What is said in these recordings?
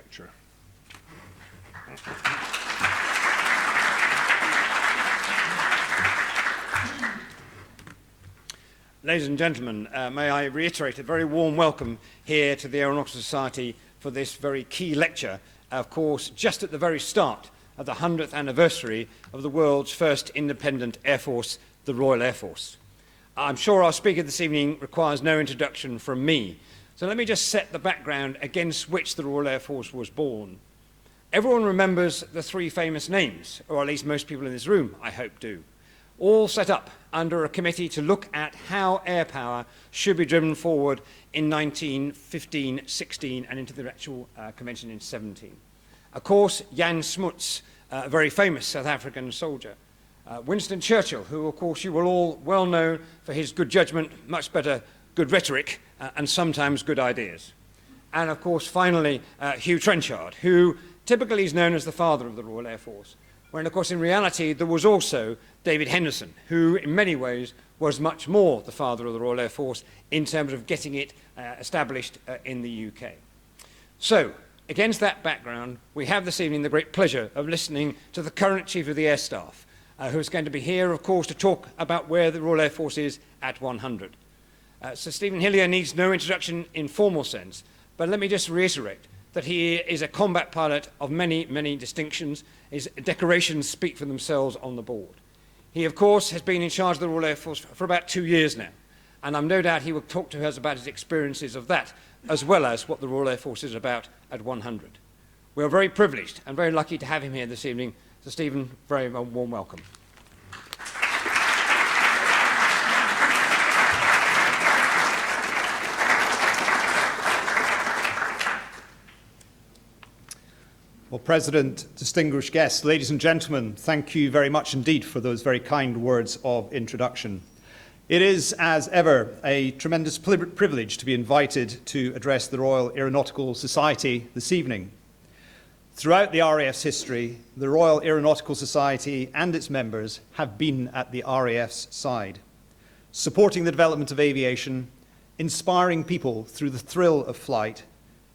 lecture. Ladies and gentlemen, may I reiterate a very warm welcome here to the Aeronautical Society for this very key lecture, of course, just at the very start of the 100th anniversary of the world's first independent Air Force, the Royal Air Force. I'm sure our speaker this evening requires no introduction from me, so let me just set the background against which the Royal Air Force was born. Everyone remembers the three famous names, or at least most people in this room, I hope, do, all set up under a committee to look at how air power should be driven forward in 1915, 16, and into the actual convention in 17. Of course, Jan Smuts, a very famous South African soldier. Winston Churchill, who, of course, you will all well know for his good judgment, much better good rhetoric, and sometimes good ideas. And, of course, finally, Hugh Trenchard, who typically is known as the father of the Royal Air Force, when, of course, in reality, there was also David Henderson, who, in many ways, was much more the father of the Royal Air Force in terms of getting it established in the UK. So, against that background, we have this evening the great pleasure of listening to the current Chief of the Air Staff, who is going to be here, of course, to talk about where the Royal Air Force is at 100. Sir Stephen Hillier needs no introduction in formal sense, but let me just reiterate that he is a combat pilot of many, many distinctions. His decorations speak for themselves on the board. He, of course, has been in charge of the Royal Air Force for about 2 years now, and I'm no doubt he will talk to us about his experiences of that, as well as what the Royal Air Force is about at 100. We are very privileged and very lucky to have him here this evening. So, Stephen, very warm welcome. Well, President, distinguished guests, ladies and gentlemen, thank you very much indeed for those very kind words of introduction. It is, as ever, a tremendous privilege to be invited to address the Royal Aeronautical Society this evening. Throughout the RAF's history, the Royal Aeronautical Society and its members have been at the RAF's side, supporting the development of aviation, inspiring people through the thrill of flight,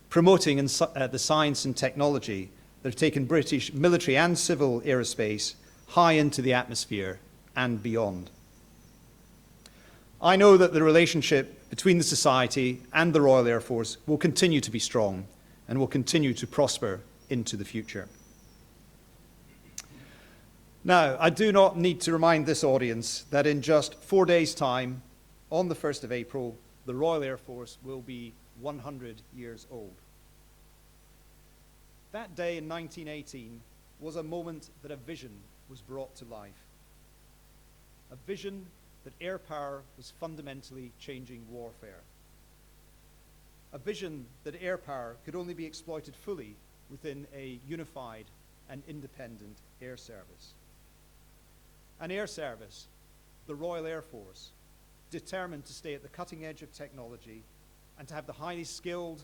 promoting the science and technology that have taken British military and civil aerospace high into the atmosphere and beyond. I know that the relationship between the Society and the Royal Air Force will continue to be strong and will continue to prosper into the future. Now, I do not need to remind this audience that in just 4 days' time, on the 1st of April, the Royal Air Force will be 100 years old. That day in 1918 was a moment that a vision was brought to life. A vision that air power was fundamentally changing warfare. A vision that air power could only be exploited fully within a unified and independent air service. An air service, the Royal Air Force, determined to stay at the cutting edge of technology and to have the highly skilled,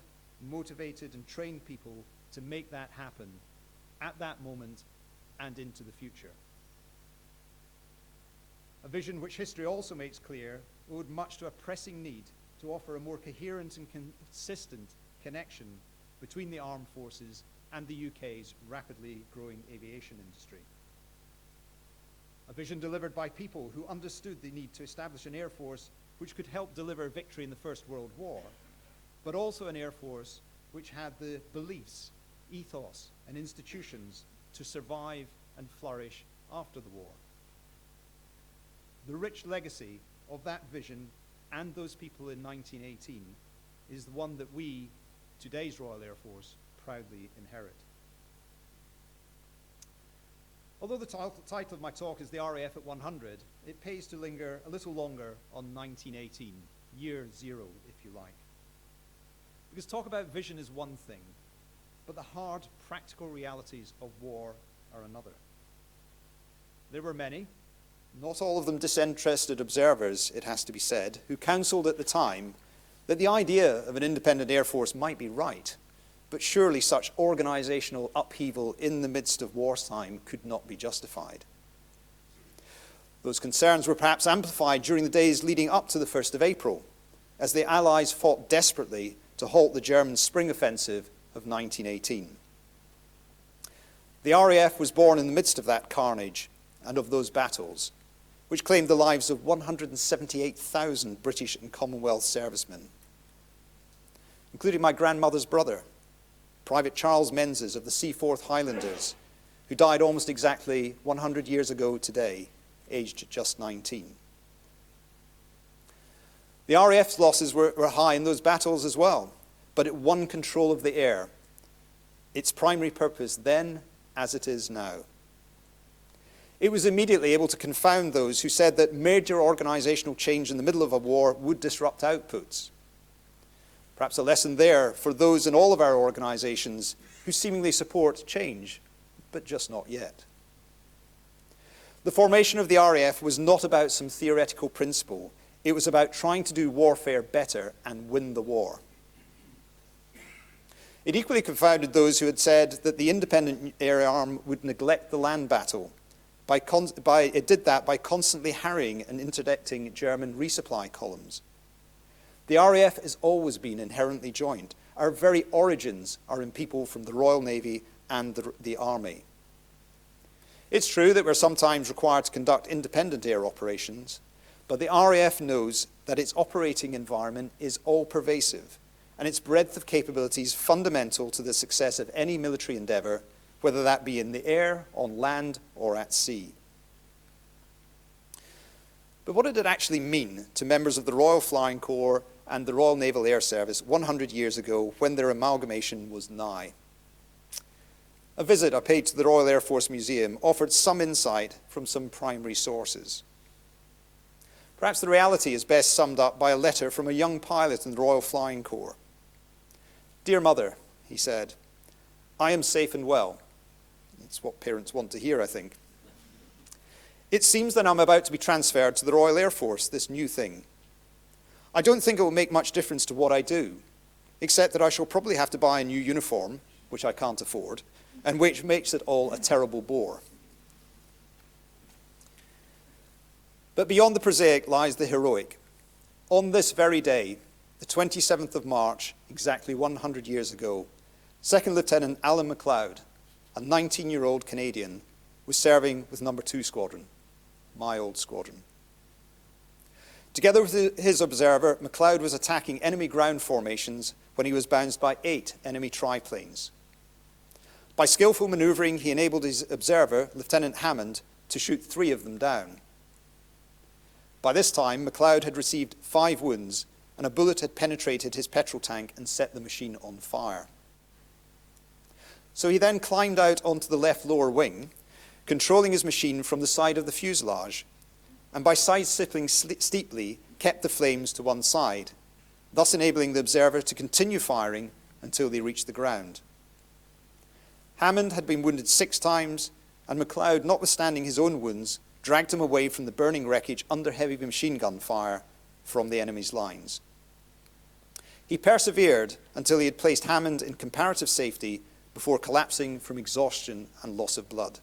motivated, and trained people to make that happen at that moment and into the future. A vision which history also makes clear owed much to a pressing need to offer a more coherent and consistent connection between the armed forces and the UK's rapidly growing aviation industry. A vision delivered by people who understood the need to establish an air force which could help deliver victory in the First World War, but also an air force which had the beliefs, ethos, and institutions to survive and flourish after the war. The rich legacy of that vision and those people in 1918 is the one that we, today's Royal Air Force, proudly inherit. Although the title of my talk is the RAF at 100, it pays to linger a little longer on 1918, year zero, if you like. Because talk about vision is one thing, but the hard, practical realities of war are another. There were many, not all of them disinterested observers, it has to be said, who counselled at the time that the idea of an independent air force might be right, but surely such organizational upheaval in the midst of wartime could not be justified. Those concerns were perhaps amplified during the days leading up to the 1st of April, as the Allies fought desperately to halt the German spring offensive of 1918. The RAF was born in the midst of that carnage and of those battles, which claimed the lives of 178,000 British and Commonwealth servicemen, including my grandmother's brother, Private Charles Menzies of the Seaforth Highlanders, who died almost exactly 100 years ago today, aged just 19. The RAF's losses were high in those battles as well, but it won control of the air, its primary purpose then as it is now. It was immediately able to confound those who said that major organizational change in the middle of a war would disrupt outputs. Perhaps a lesson there for those in all of our organizations who seemingly support change, but just not yet. The formation of the RAF was not about some theoretical principle. It was about trying to do warfare better and win the war. It equally confounded those who had said that the independent air arm would neglect the land battle. It did that by constantly harrying and interdicting German resupply columns. The RAF has always been inherently joined. Our very origins are in people from the Royal Navy and the Army. It's true that we're sometimes required to conduct independent air operations, but the RAF knows that its operating environment is all-pervasive, and its breadth of capabilities fundamental to the success of any military endeavor, whether that be in the air, on land, or at sea. But what did it actually mean to members of the Royal Flying Corps and the Royal Naval Air Service 100 years ago when their amalgamation was nigh? A visit I paid to the Royal Air Force Museum offered some insight from some primary sources. Perhaps the reality is best summed up by a letter from a young pilot in the Royal Flying Corps. "Dear Mother," he said, "I am safe and well." That's what parents want to hear, I think. "It seems that I'm about to be transferred to the Royal Air Force, this new thing. I don't think it will make much difference to what I do, except that I shall probably have to buy a new uniform, which I can't afford, and which makes it all a terrible bore." But beyond the prosaic lies the heroic. On this very day, the 27th of March, exactly 100 years ago, Second Lieutenant Alan MacLeod, a 19-year-old Canadian, was serving with No. 2 Squadron, my old squadron. Together with his observer, MacLeod was attacking enemy ground formations when he was bounced by 8 enemy triplanes. By skillful maneuvering, he enabled his observer, Lieutenant Hammond, to shoot 3 of them down. By this time, MacLeod had received 5 wounds, and a bullet had penetrated his petrol tank and set the machine on fire. So he then climbed out onto the left lower wing, controlling his machine from the side of the fuselage, and by side-slipping steeply, kept the flames to one side, thus enabling the observer to continue firing until they reached the ground. Hammond had been wounded 6 times, and MacLeod, notwithstanding his own wounds, dragged him away from the burning wreckage under heavy machine gun fire from the enemy's lines. He persevered until he had placed Hammond in comparative safety before collapsing from exhaustion and loss of blood.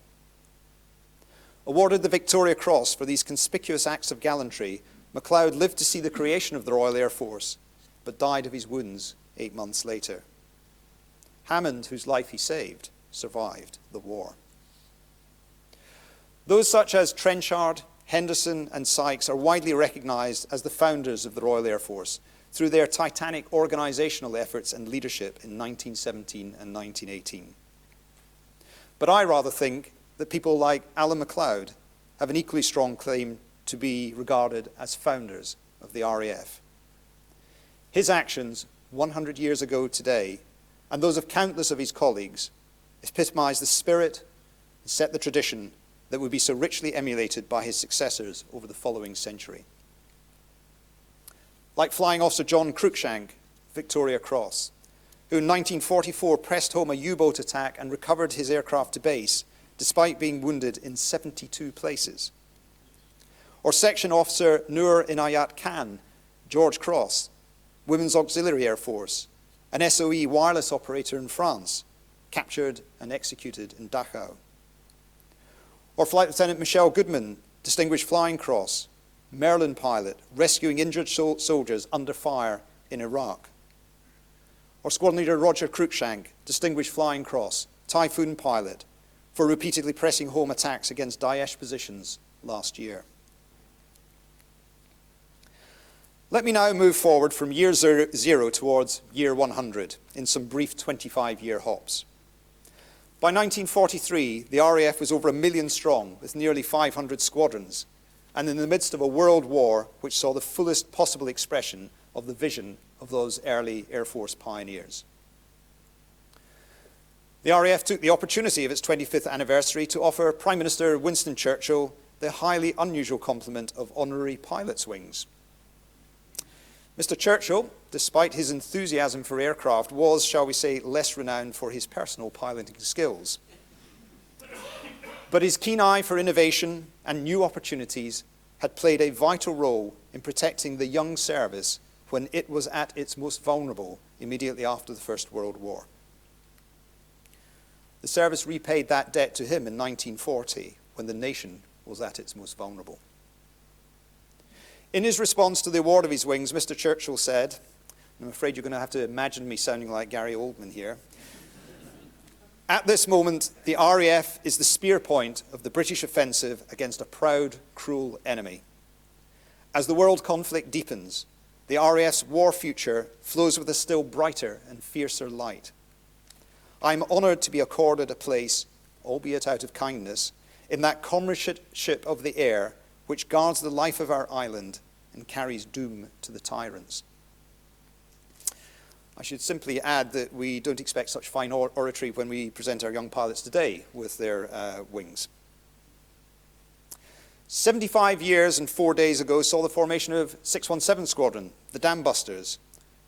Awarded the Victoria Cross for these conspicuous acts of gallantry, MacLeod lived to see the creation of the Royal Air Force, but died of his wounds 8 months later. Hammond, whose life he saved, survived the war. Those such as Trenchard, Henderson, and Sykes are widely recognized as the founders of the Royal Air Force through their titanic organizational efforts and leadership in 1917 and 1918. But I rather think that people like Alan MacLeod have an equally strong claim to be regarded as founders of the RAF. His actions 100 years ago today, and those of countless of his colleagues, epitomize the spirit and set the tradition that would be so richly emulated by his successors over the following century. Like Flying Officer John Cruikshank, Victoria Cross, who in 1944 pressed home a U-boat attack and recovered his aircraft to base, despite being wounded in 72 places. Or Section Officer Noor Inayat Khan, George Cross, Women's Auxiliary Air Force, an SOE wireless operator in France, captured and executed in Dachau. Or Flight Lieutenant Michelle Goodman, Distinguished Flying Cross, Merlin pilot, rescuing injured soldiers under fire in Iraq. Or Squadron Leader Roger Cruikshank, Distinguished Flying Cross, Typhoon pilot, for repeatedly pressing home attacks against Daesh positions last year. Let me now move forward from year zero towards year 100 in some brief 25-year hops. By 1943, the RAF was over 1 million strong, with nearly 500 squadrons, and in the midst of a world war which saw the fullest possible expression of the vision of those early Air Force pioneers. The RAF took the opportunity of its 25th anniversary to offer Prime Minister Winston Churchill the highly unusual compliment of honorary pilot's wings. Mr. Churchill, despite his enthusiasm for aircraft, was, shall we say, less renowned for his personal piloting skills. But his keen eye for innovation and new opportunities had played a vital role in protecting the young service when it was at its most vulnerable immediately after the First World War. The service repaid that debt to him in 1940, when the nation was at its most vulnerable. In his response to the award of his wings, Mr. Churchill said, and I'm afraid you're going to have to imagine me sounding like Gary Oldman here, "At this moment, the RAF is the spear point of the British offensive against a proud, cruel enemy. As the world conflict deepens, the RAF's war future flows with a still brighter and fiercer light. I'm honoured to be accorded a place, albeit out of kindness, in that comradeship of the air which guards the life of our island and carries doom to the tyrants." I should simply add that we don't expect such fine oratory when we present our young pilots today with their wings. 75 years and 4 days ago saw the formation of 617 Squadron, the Dam Busters,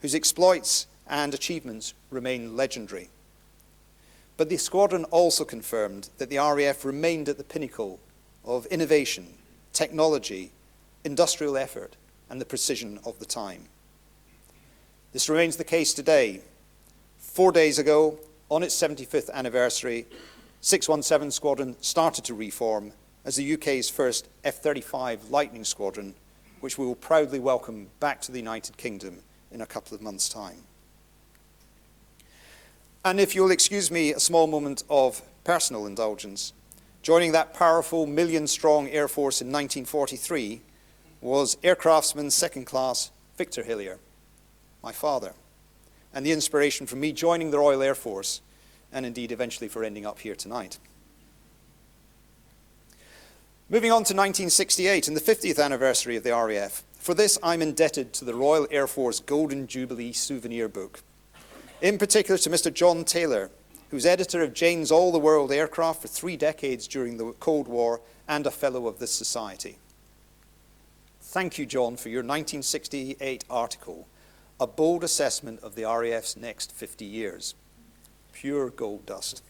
whose exploits and achievements remain legendary. But the squadron also confirmed that the RAF remained at the pinnacle of innovation, technology, industrial effort, and the precision of the time. This remains the case today. 4 days ago, on its 75th anniversary, 617 Squadron started to reform as the UK's first F-35 Lightning Squadron, which we will proudly welcome back to the United Kingdom in a couple of months' time. And if you'll excuse me a small moment of personal indulgence, joining that powerful million-strong Air Force in 1943 was Aircraftsman Second Class Victor Hillier, my father, and the inspiration for me joining the Royal Air Force, and indeed eventually for ending up here tonight. Moving on to 1968 and the 50th anniversary of the RAF. For this, I'm indebted to the Royal Air Force Golden Jubilee souvenir book, in particular to Mr. John Taylor, who's editor of Jane's All the World Aircraft for 3 decades during the Cold War and a fellow of this society. Thank you, John, for your 1968 article, A Bold Assessment of the RAF's Next 50 Years. Pure gold dust.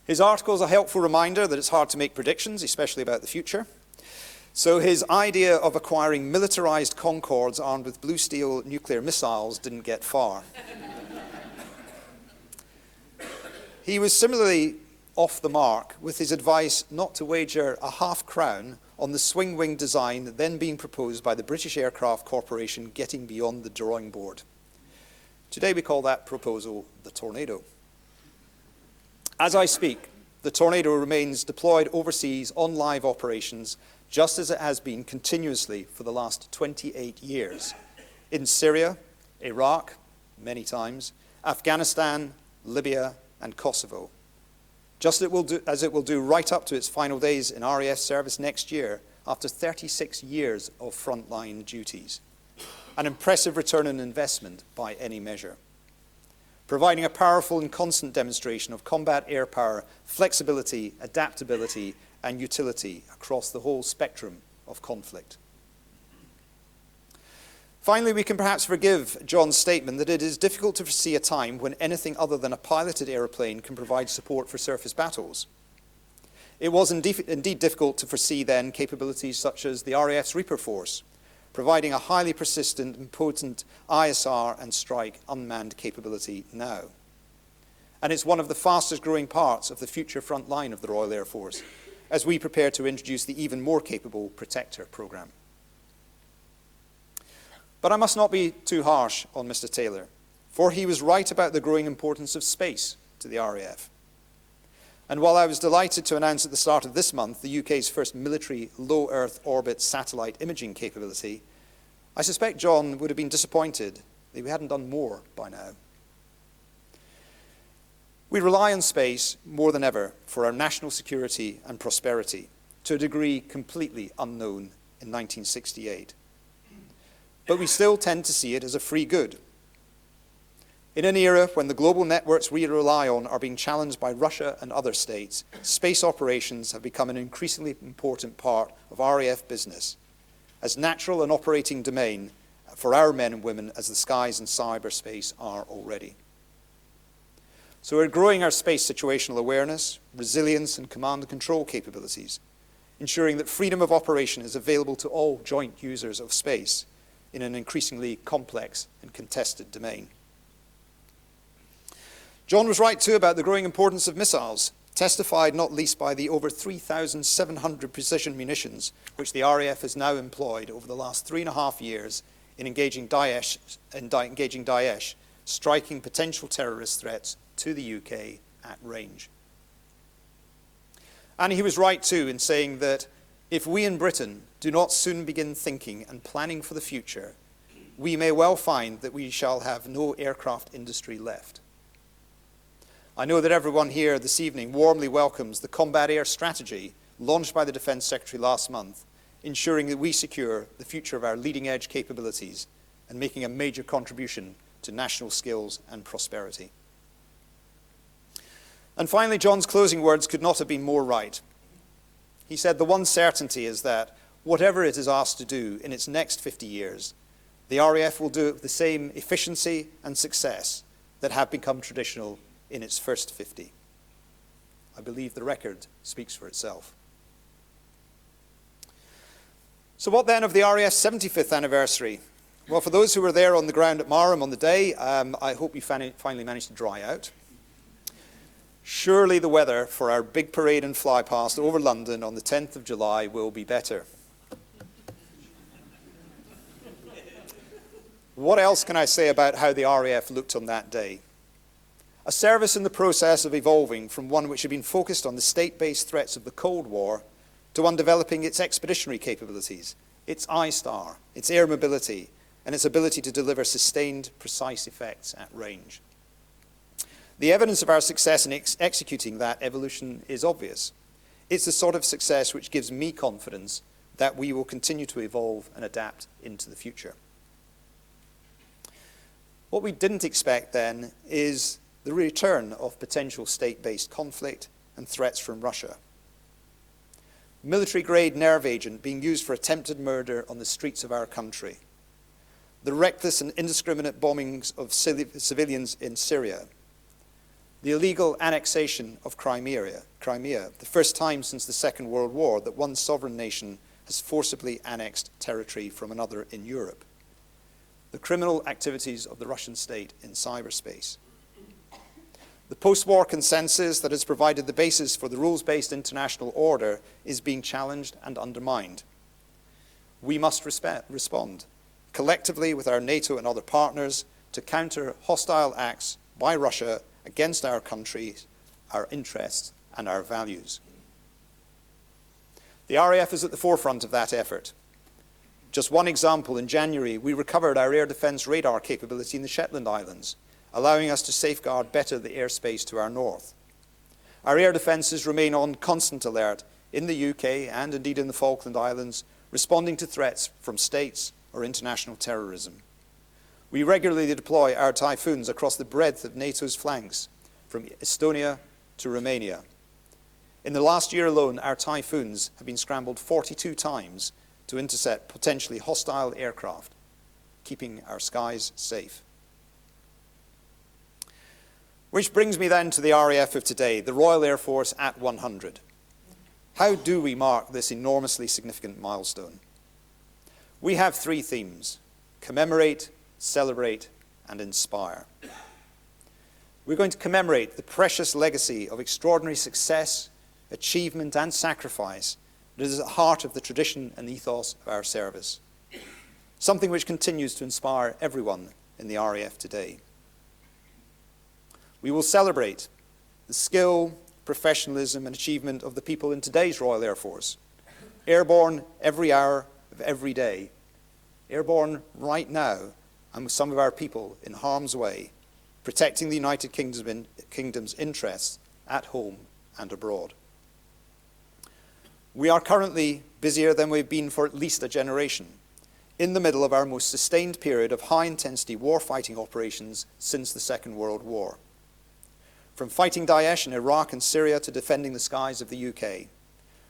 His article is a helpful reminder that it's hard to make predictions, especially about the future. So his idea of acquiring militarized Concords armed with blue steel nuclear missiles didn't get far. He was similarly off the mark with his advice not to wager a £0.50 on the swing wing design then being proposed by the British Aircraft Corporation getting beyond the drawing board. Today we call that proposal the Tornado. As I speak, the Tornado remains deployed overseas on live operations, just as it has been continuously for the last 28 years, in Syria, Iraq, many times, Afghanistan, Libya, and Kosovo. Just as it will do right up to its final days in RAF service next year, after 36 years of frontline duties. An impressive return on investment by any measure, providing a powerful and constant demonstration of combat air power, flexibility, adaptability, and utility across the whole spectrum of conflict. Finally, we can perhaps forgive John's statement that it is difficult to foresee a time when anything other than a piloted aeroplane can provide support for surface battles. It was indeed difficult to foresee then capabilities such as the RAF's Reaper Force, providing a highly persistent and potent ISR and strike unmanned capability now. And it's one of the fastest growing parts of the future front line of the Royal Air Force, as we prepare to introduce the even more capable Protector programme. But I must not be too harsh on Mr. Taylor, for he was right about the growing importance of space to the RAF. And while I was delighted to announce at the start of this month the UK's first military low Earth orbit satellite imaging capability, I suspect John would have been disappointed that we hadn't done more by now. We rely on space more than ever for our national security and prosperity, to a degree completely unknown in 1968. But we still tend to see it as a free good. In an era when the global networks we rely on are being challenged by Russia and other states, space operations have become an increasingly important part of RAF business, as natural and operating domain for our men and women as the skies and cyberspace are already. So we're growing our space situational awareness, resilience, and command and control capabilities, ensuring that freedom of operation is available to all joint users of space in an increasingly complex and contested domain. John was right too about the growing importance of missiles, testified not least by the over 3,700 precision munitions which the RAF has now employed over the last 3.5 years in engaging Daesh, striking potential terrorist threats to the UK at range. And he was right too in saying that if we in Britain do not soon begin thinking and planning for the future, we may well find that we shall have no aircraft industry left. I know that everyone here this evening warmly welcomes the combat air strategy launched by the Defence Secretary last month, ensuring that we secure the future of our leading edge capabilities and making a major contribution to national skills and prosperity. And finally, John's closing words could not have been more right. He said the one certainty is that whatever it is asked to do in its next 50 years, the RAF will do it with the same efficiency and success that have become traditional in its first 50. I believe the record speaks for itself. So what then of the RAF's 75th anniversary? Well, for those who were there on the ground at Marham on the day, I hope you finally managed to dry out. Surely the weather for our big parade and fly past over London on the 10th of July will be better. What else can I say about how the RAF looked on that day? A service in the process of evolving from one which had been focused on the state-based threats of the Cold War to one developing its expeditionary capabilities, its I-STAR, its air mobility, and its ability to deliver sustained, precise effects at range. The evidence of our success in executing that evolution is obvious. It's the sort of success which gives me confidence that we will continue to evolve and adapt into the future. What we didn't expect then is the return of potential state-based conflict and threats from Russia. Military-grade nerve agent being used for attempted murder on the streets of our country. The reckless and indiscriminate bombings of civilians in Syria. The illegal annexation of Crimea, the first time since the Second World War that one sovereign nation has forcibly annexed territory from another in Europe. The criminal activities of the Russian state in cyberspace. The post-war consensus that has provided the basis for the rules-based international order is being challenged and undermined. We must respond collectively with our NATO and other partners to counter hostile acts by Russia against our country, our interests, and our values. The RAF is at the forefront of that effort. Just one example, in January, we recovered our air defence radar capability in the Shetland Islands, allowing us to safeguard better the airspace to our north. Our air defences remain on constant alert in the UK and indeed in the Falkland Islands, responding to threats from states or international terrorism. We regularly deploy our Typhoons across the breadth of NATO's flanks, from Estonia to Romania. In the last year alone, our Typhoons have been scrambled 42 times to intercept potentially hostile aircraft, keeping our skies safe. Which brings me then to the RAF of today, the Royal Air Force at 100. How do we mark this enormously significant milestone? We have three themes: commemorate, celebrate, and inspire. We're going to commemorate the precious legacy of extraordinary success, achievement, and sacrifice that is at the heart of the tradition and ethos of our service, something which continues to inspire everyone in the RAF today. We will celebrate the skill, professionalism and achievement of the people in today's Royal Air Force. Airborne every hour of every day. Airborne right now, and with some of our people in harm's way, protecting the United Kingdom's interests at home and abroad. We are currently busier than we've been for at least a generation, in the middle of our most sustained period of high-intensity warfighting operations since the Second World War. From fighting Daesh in Iraq and Syria to defending the skies of the UK.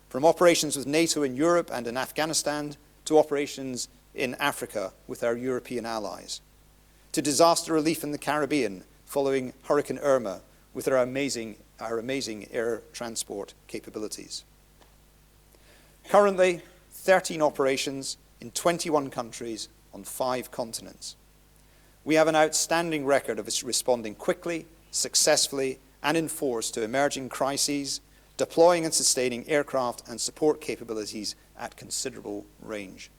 From operations with NATO in Europe and in Afghanistan to operations in Africa with our European allies. To disaster relief in the Caribbean following Hurricane Irma with our amazing air transport capabilities. Currently, 13 operations in 21 countries on 5 continents. We have an outstanding record of responding quickly, successfully, and in force to emerging crises, deploying and sustaining aircraft and support capabilities at considerable range.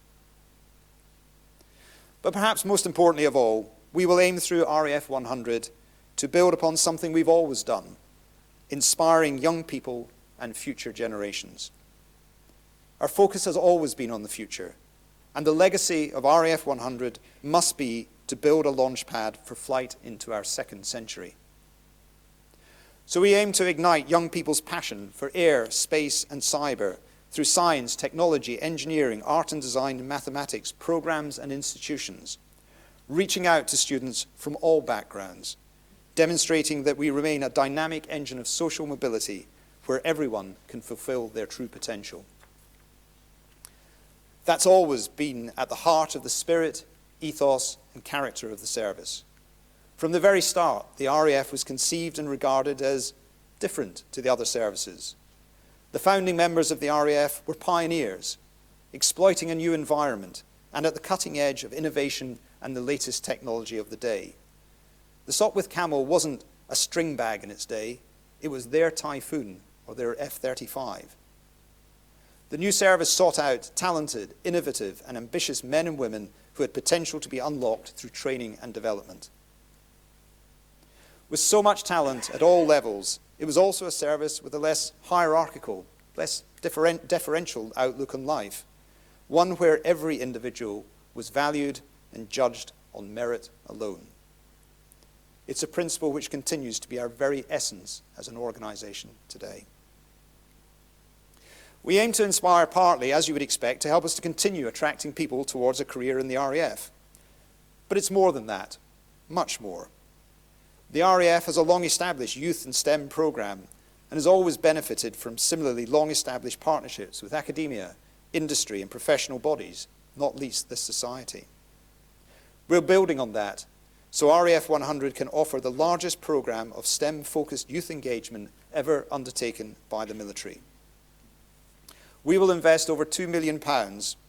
But perhaps most importantly of all, we will aim through RAF 100 to build upon something we've always done, inspiring young people and future generations. Our focus has always been on the future, and the legacy of RAF 100 must be to build a launch pad for flight into our second century. So we aim to ignite young people's passion for air, space, and cyber through science, technology, engineering, art and design, and mathematics, programs and institutions, reaching out to students from all backgrounds, demonstrating that we remain a dynamic engine of social mobility where everyone can fulfill their true potential. That's always been at the heart of the spirit, ethos, and character of the service. From the very start, the RAF was conceived and regarded as different to the other services. The founding members of the RAF were pioneers, exploiting a new environment and at the cutting edge of innovation and the latest technology of the day. The Sopwith Camel wasn't a string bag in its day, it was their Typhoon or their F-35. The new service sought out talented, innovative, and ambitious men and women who had potential to be unlocked through training and development. With so much talent at all levels, it was also a service with a less hierarchical, less deferential outlook on life, one where every individual was valued and judged on merit alone. It's a principle which continues to be our very essence as an organization today. We aim to inspire partly, as you would expect, to help us to continue attracting people towards a career in the RAF. But it's more than that, much more. The RAF has a long-established youth and STEM program and has always benefited from similarly long-established partnerships with academia, industry, and professional bodies, not least this society. We're building on that, so RAF 100 can offer the largest program of STEM-focused youth engagement ever undertaken by the military. We will invest over £2 million,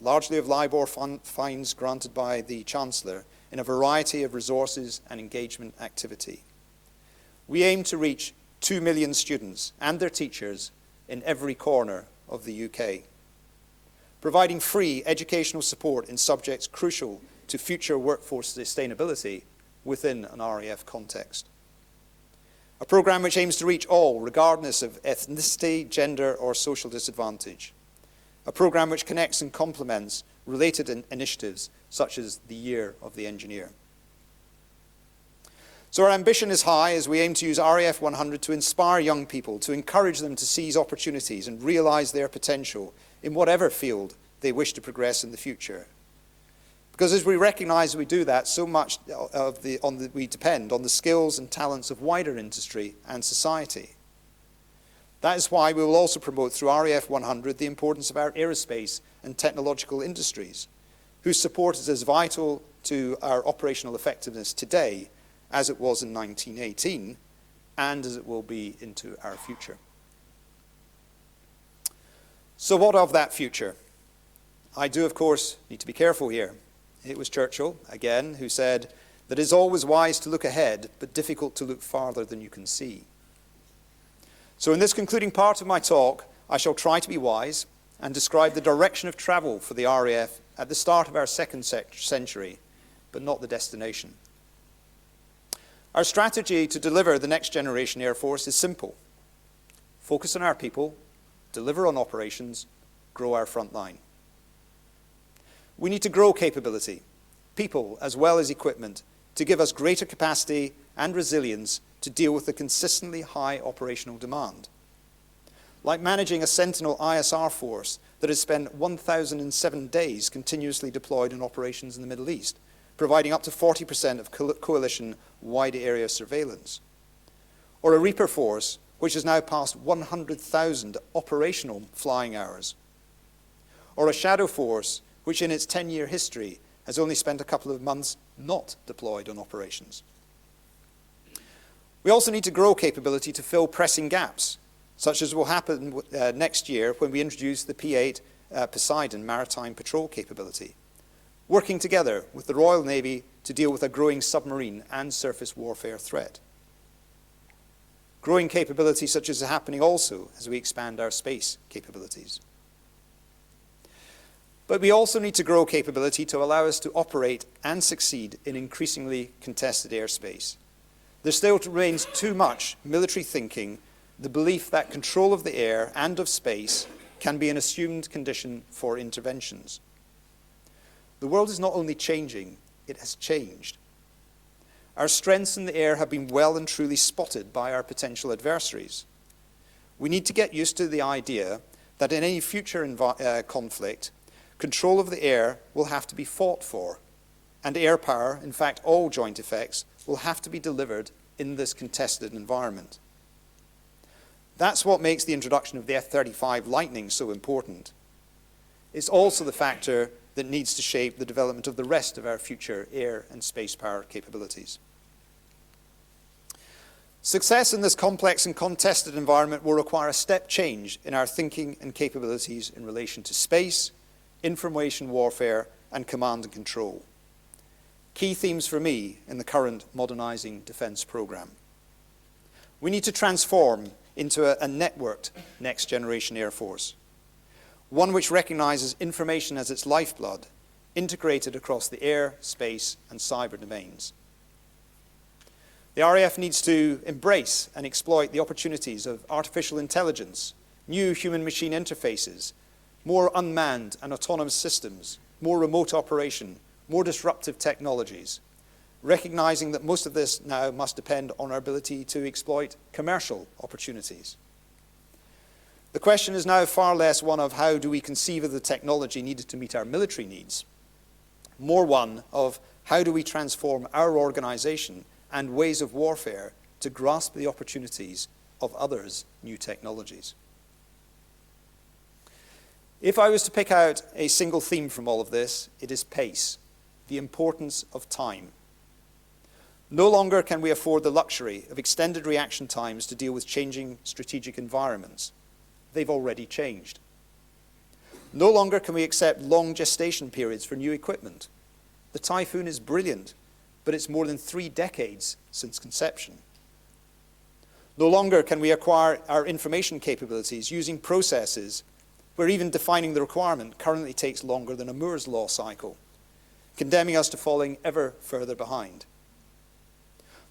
largely of LIBOR fines granted by the Chancellor, in a variety of resources and engagement activity. We aim to reach 2 million students and their teachers in every corner of the UK, providing free educational support in subjects crucial to future workforce sustainability within an RAF context. A programme which aims to reach all, regardless of ethnicity, gender, or social disadvantage. A programme which connects and complements related initiatives such as the Year of the Engineer. So our ambition is high as we aim to use RAF 100 to inspire young people, to encourage them to seize opportunities and realise their potential in whatever field they wish to progress in the future. Because as we recognise we do that, so much we depend on the skills and talents of wider industry and society. That is why we will also promote through RAF 100 the importance of our aerospace and technological industries, whose support is as vital to our operational effectiveness today as it was in 1918 and as it will be into our future. So what of that future? I do, of course, need to be careful here. It was Churchill, again, who said that it is always wise to look ahead, but difficult to look farther than you can see. So in this concluding part of my talk, I shall try to be wise and describe the direction of travel for the RAF at the start of our second century, but not the destination. Our strategy to deliver the next generation Air Force is simple. focus on our people, deliver on operations, grow our front line. We need to grow capability, people as well as equipment, to give us greater capacity and resilience to deal with the consistently high operational demand. Like managing a Sentinel ISR force that has spent 1,007 days continuously deployed in operations in the Middle East, providing up to 40% of coalition wide area surveillance. Or a Reaper force, which has now passed 100,000 operational flying hours. Or a Shadow force, which in its 10-year history has only spent a couple of months not deployed on operations. We also need to grow capability to fill pressing gaps, such as will happen next year when we introduce the P-8 Poseidon maritime patrol capability, working together with the Royal Navy to deal with a growing submarine and surface warfare threat. Growing capability such as is happening also as we expand our space capabilities. But we also need to grow capability to allow us to operate and succeed in increasingly contested airspace. There still remains too much military thinking, the belief that control of the air and of space can be an assumed condition for interventions. The world is not only changing, it has changed. Our strengths in the air have been well and truly spotted by our potential adversaries. We need to get used to the idea that in any future conflict, control of the air will have to be fought for, and air power, in fact all joint effects, will have to be delivered in this contested environment. That's what makes the introduction of the F-35 Lightning so important. It's also the factor that needs to shape the development of the rest of our future air and space power capabilities. Success in this complex and contested environment will require a step change in our thinking and capabilities in relation to space, information warfare, and command and control. Key themes for me in the current modernizing defense program. We need to transform into a networked next generation Air Force, one which recognizes information as its lifeblood, integrated across the air, space, and cyber domains. The RAF needs to embrace and exploit the opportunities of artificial intelligence, new human-machine interfaces, more unmanned and autonomous systems, more remote operation, more disruptive technologies, recognizing that most of this now must depend on our ability to exploit commercial opportunities. The question is now far less one of how do we conceive of the technology needed to meet our military needs, more one of how do we transform our organization and ways of warfare to grasp the opportunities of others' new technologies. If I was to pick out a single theme from all of this, it is pace, the importance of time. No longer can we afford the luxury of extended reaction times to deal with changing strategic environments. They've already changed. No longer can we accept long gestation periods for new equipment. The Typhoon is brilliant, but it's more than 3 decades since conception. No longer can we acquire our information capabilities using processes where even defining the requirement currently takes longer than a Moore's Law cycle, condemning us to falling ever further behind.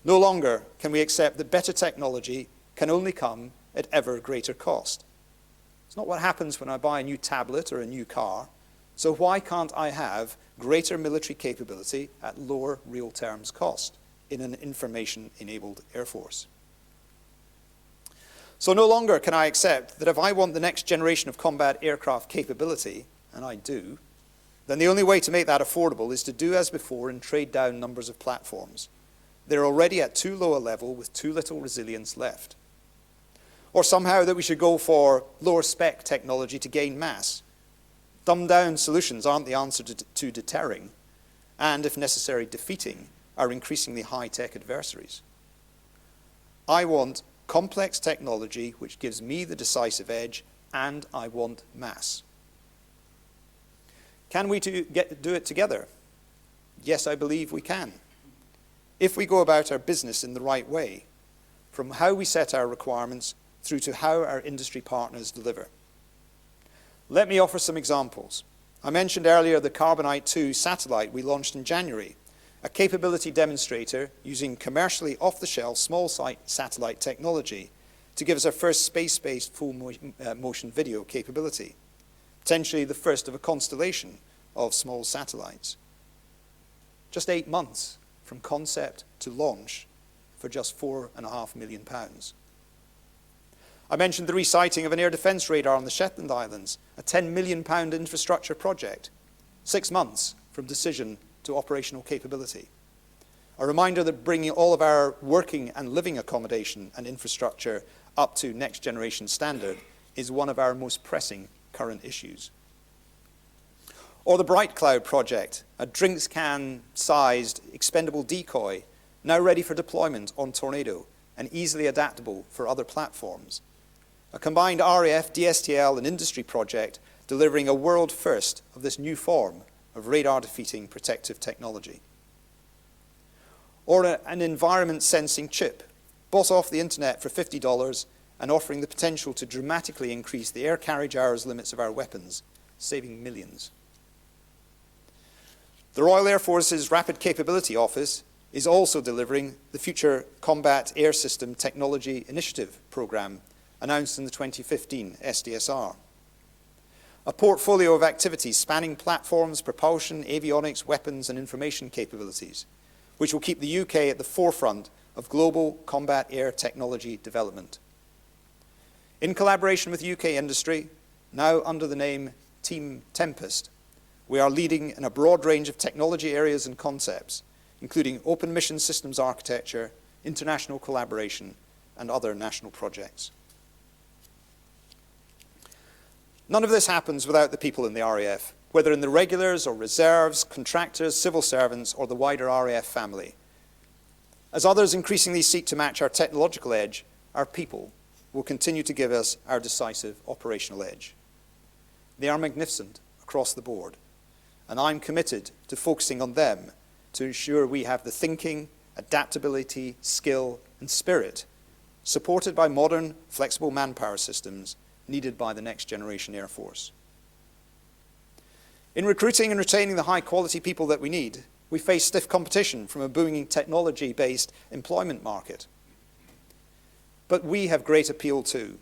No longer can we accept that better technology can only come at ever greater cost. It's not what happens when I buy a new tablet or a new car, so why can't I have greater military capability at lower real terms cost in an information-enabled Air Force? So no longer can I accept that if I want the next generation of combat aircraft capability, and I do, then the only way to make that affordable is to do as before and trade down numbers of platforms. They're already at too low a level with too little resilience left. Or somehow that we should go for lower spec technology to gain mass. Dumbed down solutions aren't the answer to deterring, and if necessary, defeating our increasingly high-tech adversaries. I want complex technology which gives me the decisive edge, and I want mass. Can we do it together? Yes, I believe we can. If we go about our business in the right way, from how we set our requirements through to how our industry partners deliver. Let me offer some examples. I mentioned earlier the Carbonite 2 satellite we launched in January, a capability demonstrator using commercially off-the-shelf small-site satellite technology, to give us our first space-based full motion video capability, potentially the first of a constellation of small satellites. Just 8 months from concept to launch for just £4.5 million. I mentioned the resighting of an air defence radar on the Shetland Islands, a £10 million infrastructure project, 6 months from decision to operational capability. A reminder that bringing all of our working and living accommodation and infrastructure up to next generation standard is one of our most pressing current issues. Or the Bright Cloud project, a drinks can-sized expendable decoy now ready for deployment on Tornado and easily adaptable for other platforms. A combined RAF, DSTL and industry project delivering a world first of this new form of radar-defeating protective technology. Or an environment sensing chip, bought off the internet for $50 and offering the potential to dramatically increase the air carriage hours limits of our weapons, saving millions. The Royal Air Force's Rapid Capability Office is also delivering the Future Combat Air System Technology Initiative Programme, announced in the 2015 SDSR. A portfolio of activities spanning platforms, propulsion, avionics, weapons and information capabilities, which will keep the UK at the forefront of global combat air technology development. In collaboration with UK industry, now under the name Team Tempest, we are leading in a broad range of technology areas and concepts, including open mission systems architecture, international collaboration, and other national projects. None of this happens without the people in the RAF, whether in the regulars or reserves, contractors, civil servants, or the wider RAF family. As others increasingly seek to match our technological edge, our people will continue to give us our decisive operational edge. They are magnificent across the board, and I'm committed to focusing on them to ensure we have the thinking, adaptability, skill, and spirit, supported by modern, flexible manpower systems needed by the next generation Air Force. In recruiting and retaining the high-quality people that we need, we face stiff competition from a booming technology-based employment market. But we have great appeal too,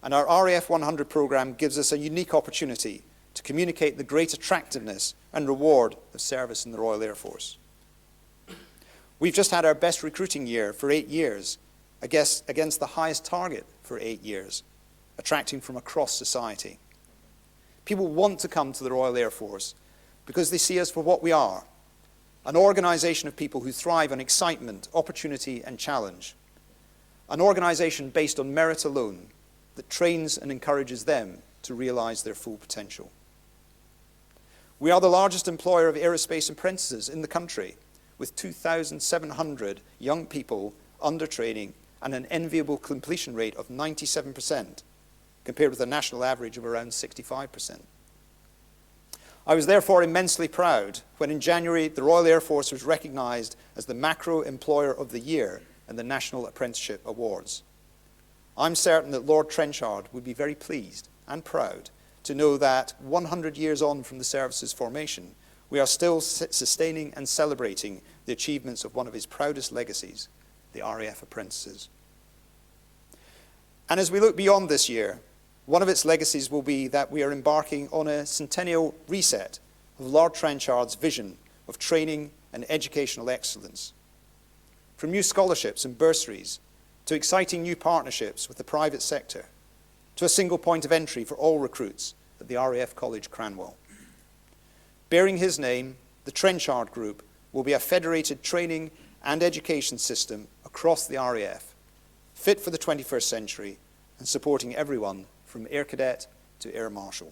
and our RAF 100 program gives us a unique opportunity to communicate the great attractiveness and reward of service in the Royal Air Force. We've just had our best recruiting year for 8 years, against the highest target for 8 years, attracting from across society. People want to come to the Royal Air Force because they see us for what we are, an organisation of people who thrive on excitement, opportunity and challenge, an organisation based on merit alone that trains and encourages them to realise their full potential. We are the largest employer of aerospace apprentices in the country, with 2,700 young people under training and an enviable completion rate of 97%, compared with a national average of around 65%. I was therefore immensely proud when in January the Royal Air Force was recognised as the Macro Employer of the Year in the National Apprenticeship Awards. I'm certain that Lord Trenchard would be very pleased and proud to know that 100 years on from the service's formation, we are still sustaining and celebrating the achievements of one of his proudest legacies, the RAF apprentices. And as we look beyond this year, one of its legacies will be that we are embarking on a centennial reset of Lord Trenchard's vision of training and educational excellence. From new scholarships and bursaries, to exciting new partnerships with the private sector, to a single point of entry for all recruits at the RAF College Cranwell. Bearing his name, the Trenchard Group will be a federated training and education system across the RAF, fit for the 21st century and supporting everyone from Air Cadet to Air Marshal.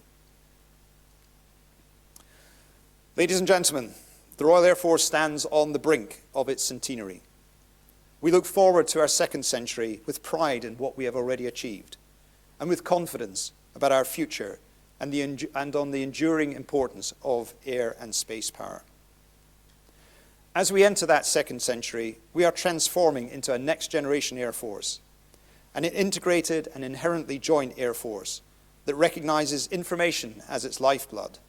Ladies and gentlemen, the Royal Air Force stands on the brink of its centenary. We look forward to our second century with pride in what we have already achieved, and with confidence about our future and on the enduring importance of air and space power. As we enter that second century, we are transforming into a next-generation Air Force, an integrated and inherently joint Air Force that recognises information as its lifeblood,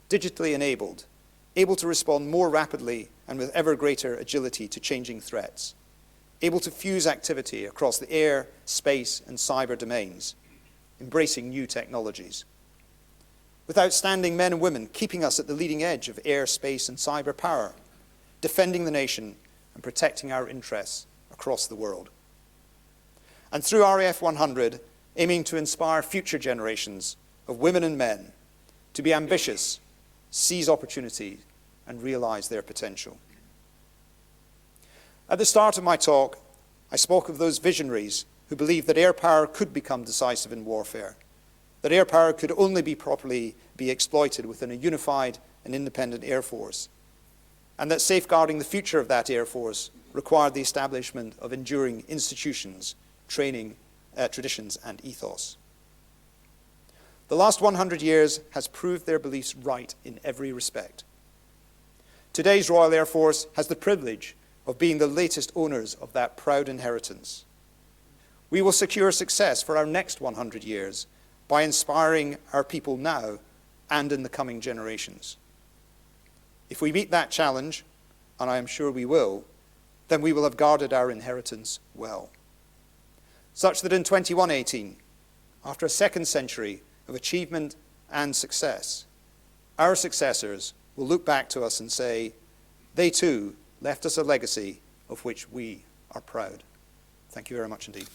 digitally enabled, able to respond more rapidly and with ever greater agility to changing threats, able to fuse activity across the air, space, and cyber domains, embracing new technologies. With outstanding men and women keeping us at the leading edge of air, space, and cyber power, defending the nation and protecting our interests across the world. And through RAF 100, aiming to inspire future generations of women and men to be ambitious, seize opportunity, and realize their potential. At the start of my talk, I spoke of those visionaries who believed that air power could become decisive in warfare, that air power could only be properly exploited within a unified and independent air force, and that safeguarding the future of that air force required the establishment of enduring institutions, training, traditions, and ethos. The last 100 years has proved their beliefs right in every respect. Today's Royal Air Force has the privilege of being the latest owners of that proud inheritance. We will secure success for our next 100 years by inspiring our people now and in the coming generations. If we meet that challenge, and I am sure we will, then we will have guarded our inheritance well. Such that in 2118, after a second century of achievement and success, our successors will look back to us and say, they too left us a legacy of which we are proud. Thank you very much indeed.